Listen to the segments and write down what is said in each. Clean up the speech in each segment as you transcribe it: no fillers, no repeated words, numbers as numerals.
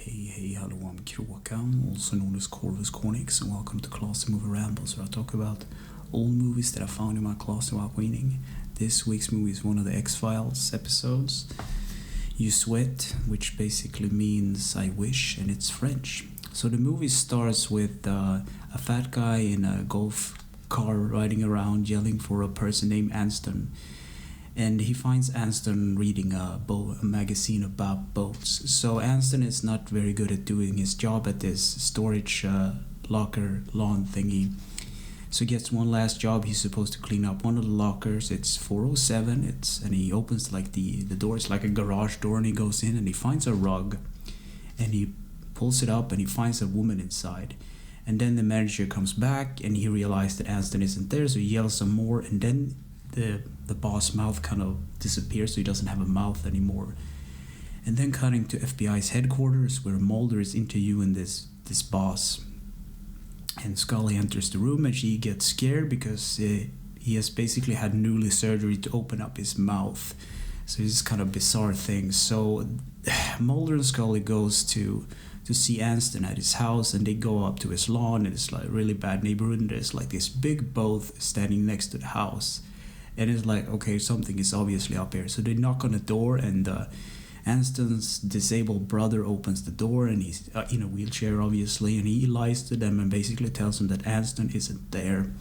Hey, hello, I'm Kråkan, also known as Corvus Cornix, and welcome to Classic Movie Rambles, where I talk about old movies that I found in my closet while cleaning. This week's movie is one of the X-Files episodes, Souhaite, which basically means I wish, and it's French. So the movie starts with a fat guy in a golf car riding around yelling for a person named Anston. And he finds Anston reading a magazine about boats. So Anston is not very good at doing his job at this storage locker lawn thingy. So he gets one last job. He's supposed to clean up one of the lockers. It's 407. And he opens like the door. It's like a garage door, and he goes in and he finds a rug, and he pulls it up and he finds a woman inside. And then the manager comes back and he realizes that Anston isn't there, so he yells some more, and then the boss mouth kind of disappears, so he doesn't have a mouth anymore. And then cutting to FBI's headquarters, where Mulder is interviewing this boss. And Scully enters the room and she gets scared because he has basically had newly surgery to open up his mouth. So it's kind of bizarre thing. So Mulder and Scully goes to see Anston at his house, and they go up to his lawn, and it's like a really bad neighborhood, and there's like this big boat standing next to the house. And it's like, okay, something is obviously up here. So they knock on the door, and Anston's disabled brother opens the door, and he's in a wheelchair, obviously, and he lies to them and basically tells them that Anston isn't there.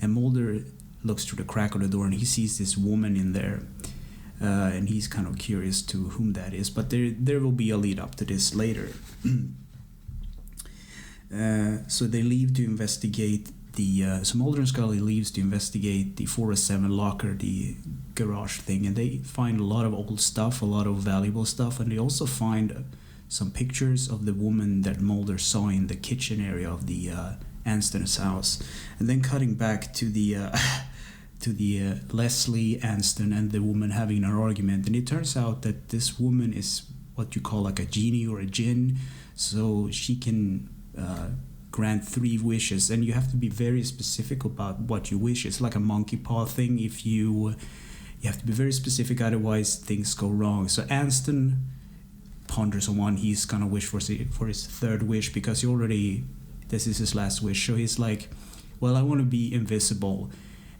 And Mulder looks through the crack of the door, and he sees this woman in there, and he's kind of curious to whom that is. But there will be a lead up to this later. So they leave to investigate so Mulder and Scully leaves to investigate the 407 locker, the garage thing, and they find a lot of old stuff, a lot of valuable stuff, and they also find some pictures of the woman that Mulder saw in the kitchen area of the Anston's house. And then cutting back to the Leslie, Anston, and the woman having an argument, and it turns out that this woman is what you call like a genie or a djinn, so she can grant 3 wishes, and you have to be very specific about what you wish. It's like a monkey paw thing. If you have to be very specific, otherwise things go wrong. So Anston ponders on one. He's gonna wish for his 3rd wish, because this is his last wish. So he's like, well, I want to be invisible.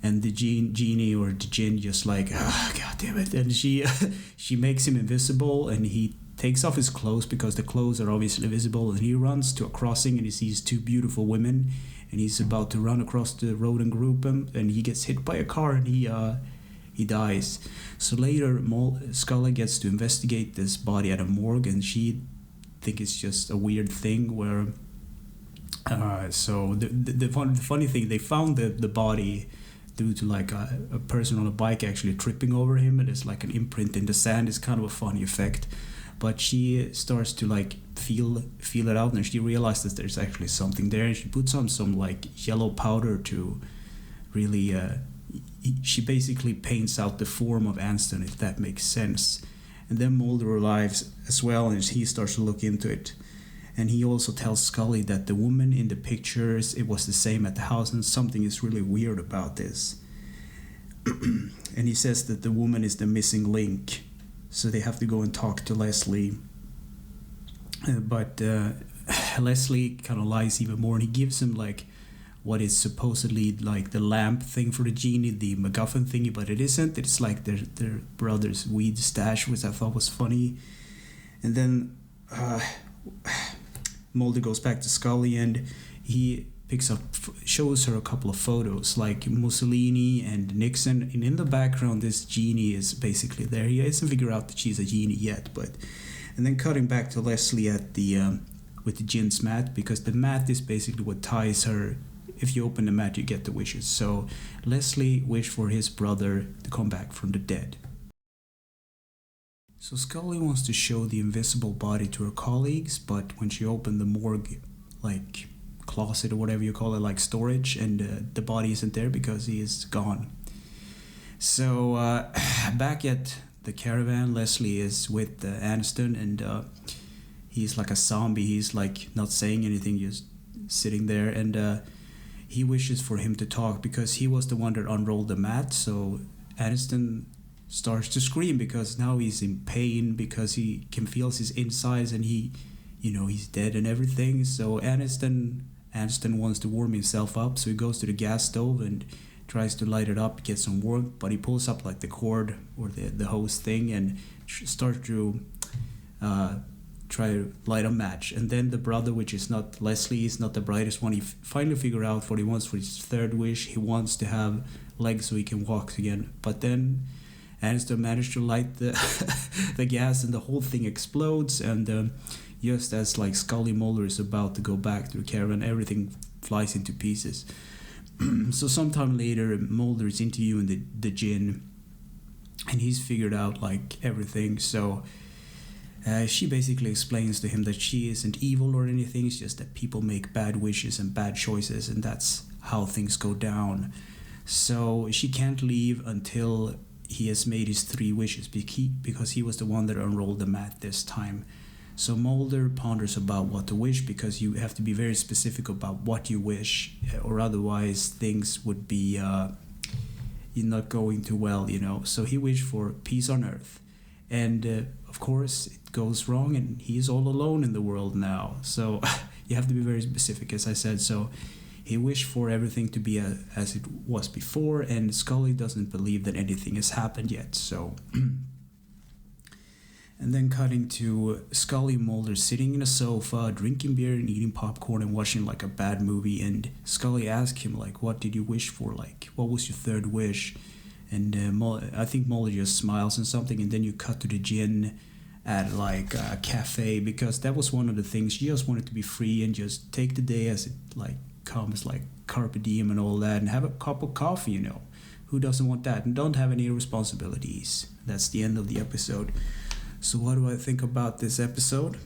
And the genie or the djinn just like, god damn it. And she makes him invisible, and he takes off his clothes because the clothes are obviously visible, and he runs to a crossing and he sees 2 beautiful women, and he's about to run across the road and group them, and he gets hit by a car, and he dies. So later Scully gets to investigate this body at a morgue, and she thinks it's just a weird thing where so the funny thing, they found the body due to like a person on a bike actually tripping over him, and it's like an imprint in the sand. It's kind of a funny effect. But she starts to like feel it out, and she realizes there's actually something there, and she puts on some like yellow powder to really she basically paints out the form of Anston, if that makes sense. And then Mulder arrives as well, and he starts to look into it, and he also tells Scully that the woman in the pictures, it was the same at the house, and something is really weird about this. And he says that the woman is the missing link. So they have to go and talk to Leslie. But Leslie kind of lies even more, and he gives him like what is supposedly like the lamp thing for the genie, the MacGuffin thingy, but it isn't. It's like their brother's weed stash, which I thought was funny. And then Mulder goes back to Scully, and he shows her a couple of photos like Mussolini and Nixon, and in the background this genie is basically there. He hasn't figured out that she's a genie yet, and then cutting back to Leslie at the with the djinn's mat, because the mat is basically what ties her. If you open the mat, you get the wishes. So Leslie wished for his brother to come back from the dead. So Scully wants to show the invisible body to her colleagues, but when she opened the morgue like closet or whatever you call it, like storage, and the body isn't there because he is gone. So back at the caravan, Leslie is with Aniston, and he's like a zombie. He's like not saying anything, just sitting there, and he wishes for him to talk because he was the one that unrolled the mat. So Aniston starts to scream because now he's in pain, because he can feel his insides, and he he's dead and everything. So Aniston wants to warm himself up, so he goes to the gas stove and tries to light it up, get some warmth, but he pulls up like the cord or the hose thing and starts to try to light a match. And then the brother, which is not Leslie, is not the brightest one, he finally figure out what he wants for his third wish. He wants to have legs so he can walk again. But then Aniston managed to light the the gas and the whole thing explodes, and just as like Scully Mulder is about to go back to the caravan, everything flies into pieces. So sometime later, Mulder is interviewing the Djinn, and he's figured out like everything. So she basically explains to him that she isn't evil or anything. It's just that people make bad wishes and bad choices, and that's how things go down. So she can't leave until he has made his 3 wishes, because he was the one that unrolled the mat this time. So Mulder ponders about what to wish, because you have to be very specific about what you wish, or otherwise things would be not going too well, So he wished for peace on Earth. And of course it goes wrong, and he's all alone in the world now. So you have to be very specific, as I said. So he wished for everything to be as it was before, and Scully doesn't believe that anything has happened yet. So and then cutting to Scully and Mulder sitting in a sofa, drinking beer and eating popcorn and watching like a bad movie. And Scully asks him like, what did you wish for? Like, what was your third wish? And I think Mulder just smiles and something. And then you cut to the Djinn at like a cafe, because that was one of the things. She just wanted to be free and just take the day as it like comes, like carpe diem and all that, and have a cup of coffee, Who doesn't want that? And don't have any responsibilities. That's the end of the episode. So what do I think about this episode?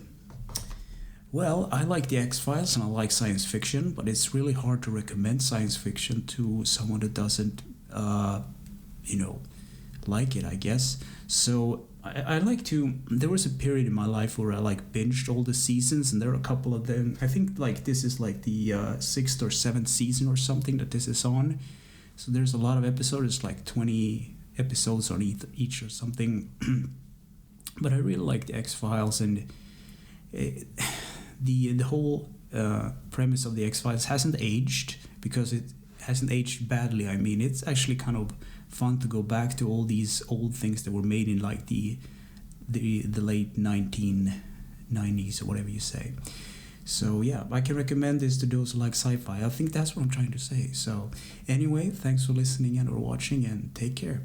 Well, I like the X-Files and I like science fiction, but it's really hard to recommend science fiction to someone that doesn't, like it, I guess. So I like to... There was a period in my life where I like binged all the seasons, and there are a couple of them. I think like this is like the 6th or 7th season or something that this is on. So there's a lot of episodes, like 20 episodes on each or something. But I really like the X-Files, and the whole premise of the X-Files hasn't aged, because it hasn't aged badly. I mean, it's actually kind of fun to go back to all these old things that were made in like the late 1990s or whatever you say. So yeah, I can recommend this to those who like sci-fi. I think that's what I'm trying to say. So anyway, thanks for listening and or watching, and take care.